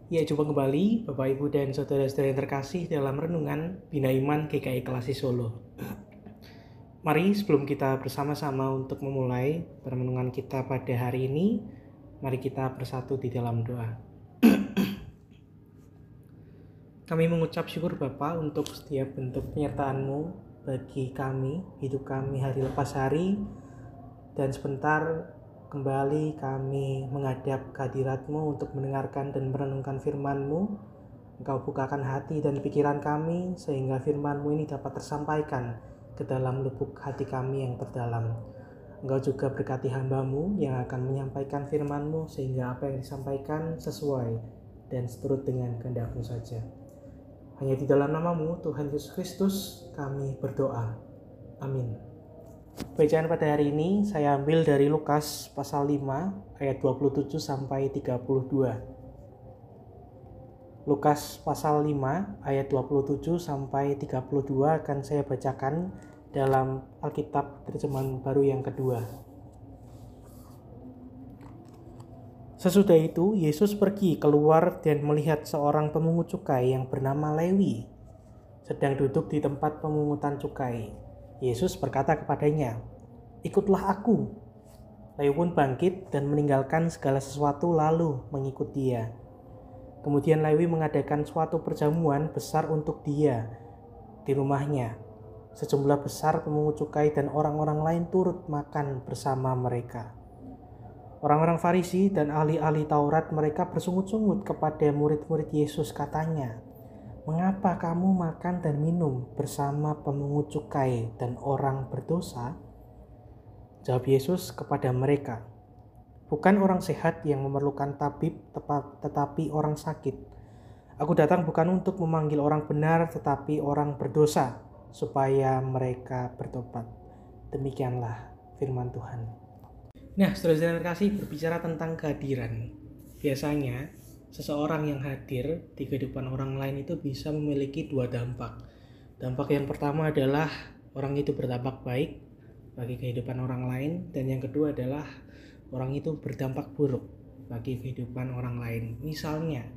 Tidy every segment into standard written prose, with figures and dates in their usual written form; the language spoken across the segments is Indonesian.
Ya, jumpa kembali Bapak Ibu dan Saudara-saudara yang terkasih dalam Renungan Bina Iman GKI Kelasi Solo. Mari sebelum kita bersama-sama untuk memulai renungan kita pada hari ini, mari kita bersatu di dalam doa. Kami mengucap syukur Bapa untuk setiap bentuk penyertaan-Mu bagi kami, hidup kami hari lepas hari, dan sebentar kembali kami menghadap kehadirat-Mu untuk mendengarkan dan merenungkan firman-Mu. Engkau bukakan hati dan pikiran kami sehingga firman-Mu ini dapat tersampaikan ke dalam lubuk hati kami yang terdalam. Engkau juga berkati hamba-Mu yang akan menyampaikan firman-Mu sehingga apa yang disampaikan sesuai dan seturut dengan kehendak-Mu saja. Hanya di dalam nama-Mu Tuhan Yesus Kristus kami berdoa. Amin. Bacaan pada hari ini saya ambil dari Lukas pasal 5 ayat 27 sampai 32. Lukas pasal 5 ayat 27 sampai 32 akan saya bacakan dalam Alkitab Terjemahan Baru yang kedua. Sesudah itu Yesus pergi keluar dan melihat seorang pemungut cukai yang bernama Lewi sedang duduk di tempat pemungutan cukai. Yesus berkata kepadanya, "Ikutlah aku." Lewi pun bangkit dan meninggalkan segala sesuatu lalu mengikut dia. Kemudian Lewi mengadakan suatu perjamuan besar untuk dia di rumahnya. Sejumlah besar pemungut cukai dan orang-orang lain turut makan bersama mereka. Orang-orang Farisi dan ahli-ahli Taurat mereka bersungut-sungut kepada murid-murid Yesus, katanya, "Mengapa kamu makan dan minum bersama pemungut cukai dan orang berdosa?" Jawab Yesus kepada mereka, "Bukan orang sehat yang memerlukan tabib, tetapi orang sakit. Aku datang bukan untuk memanggil orang benar, tetapi orang berdosa, supaya mereka bertobat." Demikianlah firman Tuhan. Nah, saudara-saudara terkasih, berbicara tentang kehadiran. Biasanya, seseorang yang hadir di kehidupan orang lain itu bisa memiliki dua dampak. Dampak yang pertama adalah orang itu berdampak baik bagi kehidupan orang lain, dan yang kedua adalah orang itu berdampak buruk bagi kehidupan orang lain. Misalnya,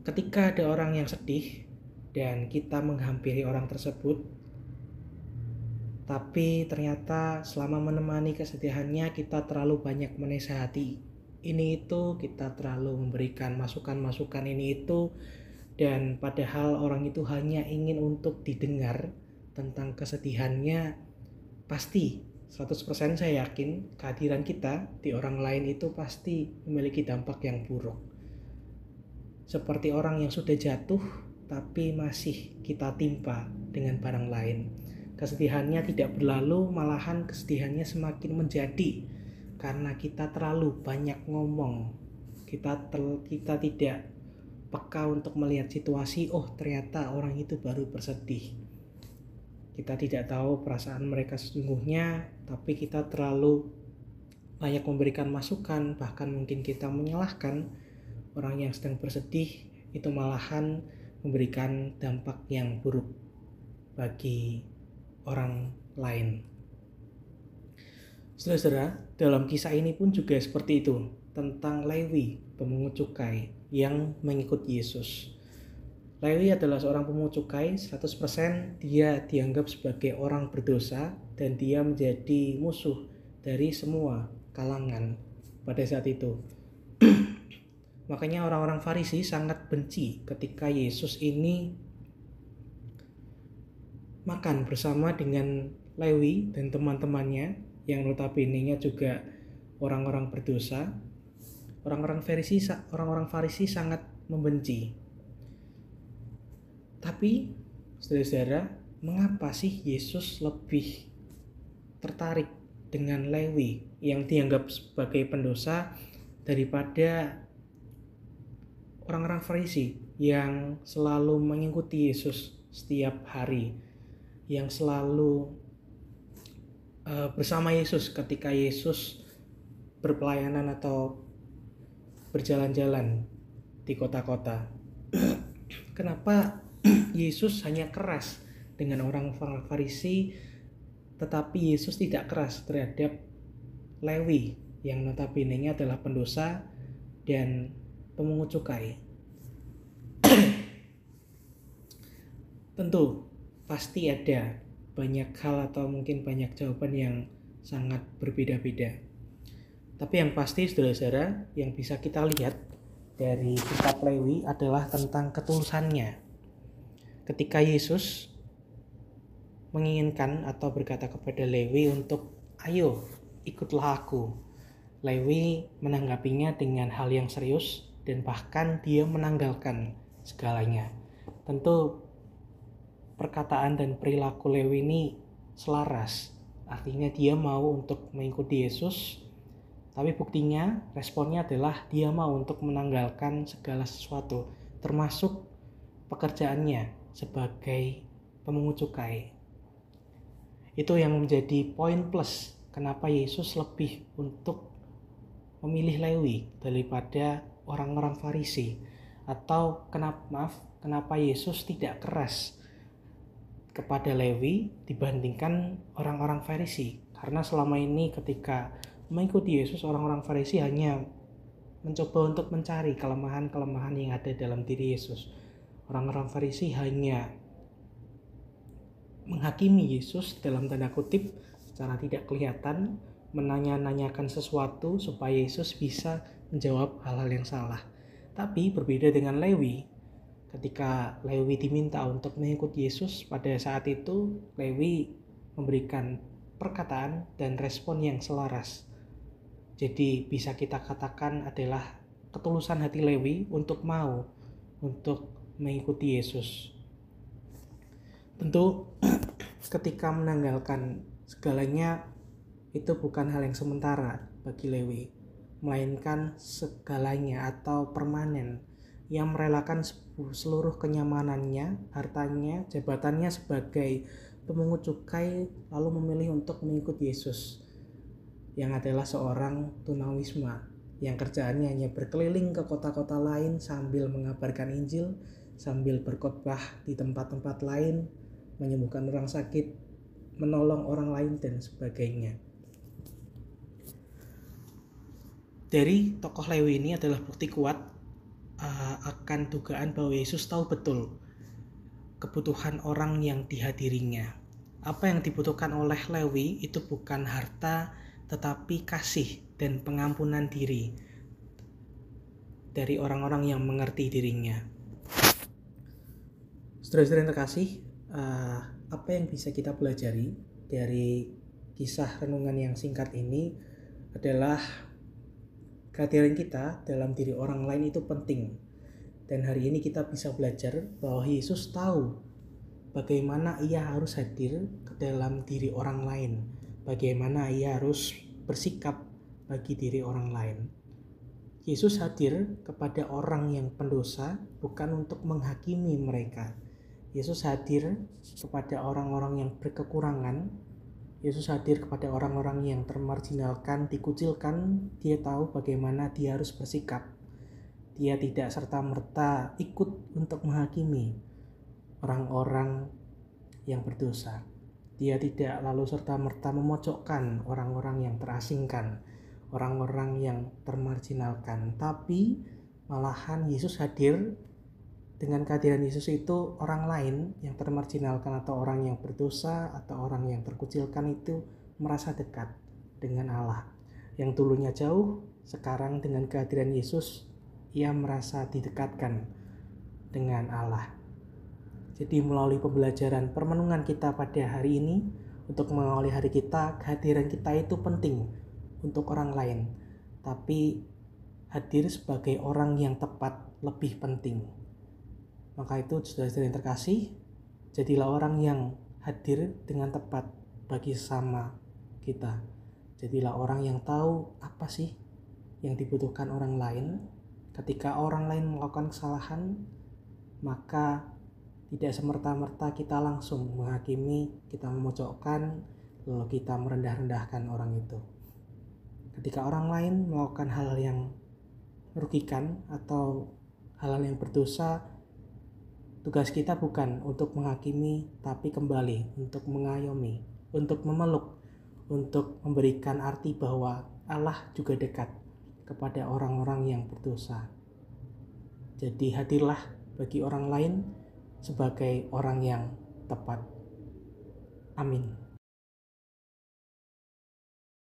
ketika ada orang yang sedih dan kita menghampiri orang tersebut, tapi ternyata selama menemani kesedihannya kita terlalu banyak menasehati ini itu, kita terlalu memberikan masukan-masukan ini itu, dan padahal orang itu hanya ingin untuk didengar tentang kesedihannya, pasti 100% saya yakin kehadiran kita di orang lain itu pasti memiliki dampak yang buruk. Seperti orang yang sudah jatuh tapi masih kita timpa dengan barang lain. Kesedihannya tidak berlalu, malahan kesedihannya semakin menjadi karena kita terlalu banyak ngomong. Kita tidak peka untuk melihat situasi, oh ternyata orang itu baru bersedih. Kita tidak tahu perasaan mereka sesungguhnya, tapi kita terlalu banyak memberikan masukan, bahkan mungkin kita menyalahkan orang yang sedang bersedih, itu malahan memberikan dampak yang buruk bagi orang lain. Saudara-saudara, dalam kisah ini pun juga seperti itu, tentang Lewi, pemungut cukai yang mengikut Yesus. Lewi adalah seorang pemungut cukai, 100% dia dianggap sebagai orang berdosa dan dia menjadi musuh dari semua kalangan pada saat itu. Makanya orang-orang Farisi sangat benci ketika Yesus ini makan bersama dengan Lewi dan teman-temannya yang notabene-nya juga orang-orang berdosa. Orang-orang Farisi sangat membenci. Tapi saudara-saudara, mengapa sih Yesus lebih tertarik dengan Lewi yang dianggap sebagai pendosa daripada orang-orang Farisi yang selalu mengikuti Yesus setiap hari, yang selalu bersama Yesus ketika Yesus berpelayanan atau berjalan-jalan di kota-kota? Kenapa Yesus hanya keras dengan orang Farisi, tetapi Yesus tidak keras terhadap Lewi yang notabene-nya adalah pendosa dan pemungut cukai? Tentu, pasti ada banyak hal atau mungkin banyak jawaban yang sangat berbeda-beda. Tapi yang pasti saudara-saudara, yang bisa kita lihat dari kitab Lewi adalah tentang ketulusannya. Ketika Yesus menginginkan atau berkata kepada Lewi untuk, "Ayo, ikutlah aku." Lewi menanggapinya dengan hal yang serius dan bahkan dia menanggalkan segalanya. Tentu perkataan dan perilaku Lewi ini selaras. Artinya dia mau untuk mengikuti Yesus, tapi buktinya responnya adalah dia mau untuk menanggalkan segala sesuatu, termasuk pekerjaannya sebagai pemungut cukai. Itu yang menjadi poin plus kenapa Yesus lebih untuk memilih Lewi daripada orang-orang Farisi, atau kenapa Yesus tidak keras kepada Lewi dibandingkan orang-orang Farisi. Karena selama ini ketika mengikuti Yesus, orang-orang Farisi hanya mencoba untuk mencari kelemahan-kelemahan yang ada dalam diri Yesus. Orang-orang Farisi hanya menghakimi Yesus dalam tanda kutip secara tidak kelihatan, menanya-nanyakan sesuatu supaya Yesus bisa menjawab hal-hal yang salah. Tapi berbeda dengan Lewi, ketika Lewi diminta untuk mengikuti Yesus, pada saat itu Lewi memberikan perkataan dan respon yang selaras. Jadi bisa kita katakan adalah ketulusan hati Lewi untuk mau untuk mengikuti Yesus. Tentu ketika menanggalkan segalanya itu bukan hal yang sementara bagi Lewi, melainkan segalanya atau permanen. Yang merelakan seluruh kenyamanannya, hartanya, jabatannya sebagai pemungut cukai, lalu memilih untuk mengikuti Yesus yang adalah seorang tunawisma yang kerjaannya hanya berkeliling ke kota-kota lain sambil mengabarkan Injil, sambil berkhotbah di tempat-tempat lain, menyembuhkan orang sakit, menolong orang lain dan sebagainya. Dari tokoh Lewi ini adalah bukti kuat akan dugaan bahwa Yesus tahu betul kebutuhan orang yang dihadirinya. Apa yang dibutuhkan oleh Lewi itu bukan harta, tetapi kasih dan pengampunan diri dari orang-orang yang mengerti dirinya. Saudara-saudara yang terkasih, apa yang bisa kita pelajari dari kisah renungan yang singkat ini adalah kehadiran kita dalam diri orang lain itu penting. Dan hari ini kita bisa belajar bahwa Yesus tahu bagaimana ia harus hadir ke dalam diri orang lain, bagaimana ia harus bersikap bagi diri orang lain. Yesus hadir kepada orang yang pendosa bukan untuk menghakimi mereka. Yesus hadir kepada orang-orang yang berkekurangan. Yesus hadir kepada orang-orang yang termarginalkan, dikucilkan. Dia tahu bagaimana dia harus bersikap. Dia tidak serta-merta ikut untuk menghakimi orang-orang yang berdosa. Dia tidak lalu serta-merta memojokkan orang-orang yang terasingkan, orang-orang yang termarginalkan. Tapi malahan Yesus hadir. Dengan kehadiran Yesus itu, orang lain yang termarginalkan atau orang yang berdosa atau orang yang terkucilkan itu merasa dekat dengan Allah. Yang dulunya jauh, sekarang dengan kehadiran Yesus ia merasa didekatkan dengan Allah. Jadi melalui pembelajaran permenungan kita pada hari ini, untuk mengawali hari kita, kehadiran kita itu penting untuk orang lain. Tapi hadir sebagai orang yang tepat lebih penting. Maka itu saudara-saudara yang terkasih, jadilah orang yang hadir dengan tepat bagi sesama kita. Jadilah orang yang tahu apa sih yang dibutuhkan orang lain. Ketika orang lain melakukan kesalahan, maka tidak semerta-merta kita langsung menghakimi, kita memojokkan, lalu kita merendah-rendahkan orang itu. Ketika orang lain melakukan hal yang merugikan atau hal-hal yang berdosa, tugas kita bukan untuk menghakimi, tapi kembali untuk mengayomi, untuk memeluk, untuk memberikan arti bahwa Allah juga dekat kepada orang-orang yang berdosa. Jadi hadirlah bagi orang lain, sebagai orang yang tepat. Amin.